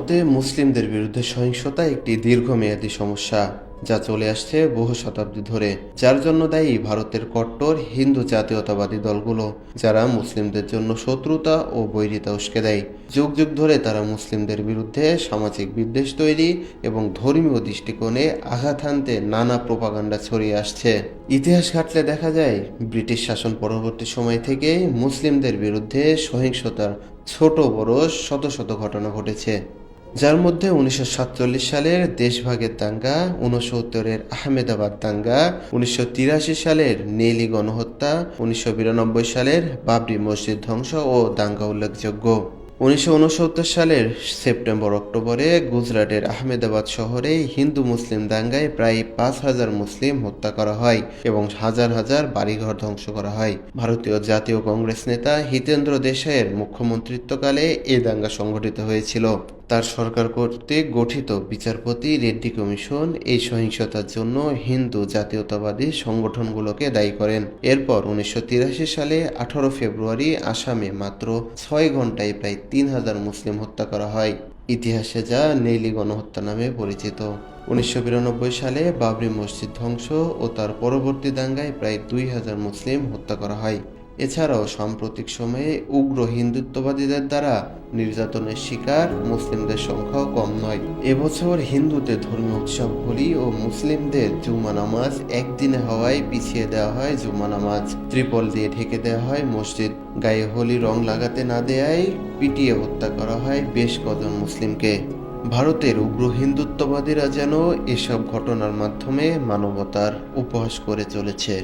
ভারতে মুসলিমদের বিরুদ্ধে সহিংসতা একটি দীর্ঘমেয়াদী সমস্যা যা চলে আসছে বহু শতাব্দী ধরে, যার জন্য দায়ী ভারতের কট্টর হিন্দু জাতীয়তাবাদী দলগুলো, যারা মুসলিমদের জন্য শত্রুতা ও বৈরিতা উস্কে দেয়। যুগ যুগ ধরে তারা মুসলিমদের বিরুদ্ধে সামাজিক বিদ্বেষ তৈরি এবং ধর্মীয় দৃষ্টিকোণে আঘাত হানতে নানা প্রোপাগান্ডা ছড়িয়ে আসছে। ইতিহাস ঘাটলে দেখা যায়, ব্রিটিশ শাসন পরবর্তী সময় থেকে মুসলিমদের বিরুদ্ধে সহিংসতার ছোট বড় শত শত ঘটনা ঘটেছে, যার মধ্যে 1947 সালের দেশভাগের দাঙ্গা, 1969-এর আহমেদাবাদ দাঙ্গা, 1983 সালের নেইলি গণহত্যা, 1992 সালের বাবরি মসজিদ ধ্বংস ও দাঙ্গা উল্লেখযোগ্য। 1969 সালের সেপ্টেম্বর অক্টোবরে গুজরাটের আহমেদাবাদ শহরে হিন্দু মুসলিম দাঙ্গায় প্রায় 5,000 মুসলিম হত্যা করা হয় এবং হাজার হাজার বাড়িঘর ধ্বংস করা হয়। ভারতীয় জাতীয় কংগ্রেস নেতা হিতেন্দ্র দেশাইয়ের মুখ্যমন্ত্রিত্বকালে এই দাঙ্গা সংঘটিত হয়েছিল। তার সরকার কর্তৃক গঠিত বিচারপতি রেড্ডি কমিশন এই সহিংসতার জন্য হিন্দু জাতীয়তাবাদী সংগঠনগুলোকে দায়ী করেন। এরপর 1983 সালে 18 ফেব্রুয়ারি আসামে মাত্র 6 ঘন্টায় প্রায় 3,000 মুসলিম হত্যা করা হয়, ইতিহাসে যা নেইলি গণহত্যা নামে পরিচিত। 1992 সালে বাবরি মসজিদ ধ্বংস ও তার পরবর্তী দাঙ্গায় প্রায় 2,000 মুসলিম হত্যা করা হয়। এছাড়াও সাম্প্রতিক সময়ে উগ্র হিন্দুত্ববাদীদের দ্বারা নির্যাতনের শিকার মুসলিমদের সংখ্যাও কম নয়। এবছর হিন্দুদের ধর্মীয় উৎসব হোলি ও মুসলিমদের জুমা নামাজ একদিনে হওয়ায় পিছিয়ে দেওয়া হয় জুমা নামাজ, ত্রিপল দিয়ে ঢেকে দেওয়া হয় মসজিদ, গায়ে হোলি রং লাগাতে না দেয়ায় পিটিয়ে হত্যা করা হয় বেশ কজন মুসলিমকে। ভারতের উগ্র হিন্দুত্ববাদীরা যেন এসব ঘটনার মাধ্যমে মানবতার উপহাস করে চলেছে।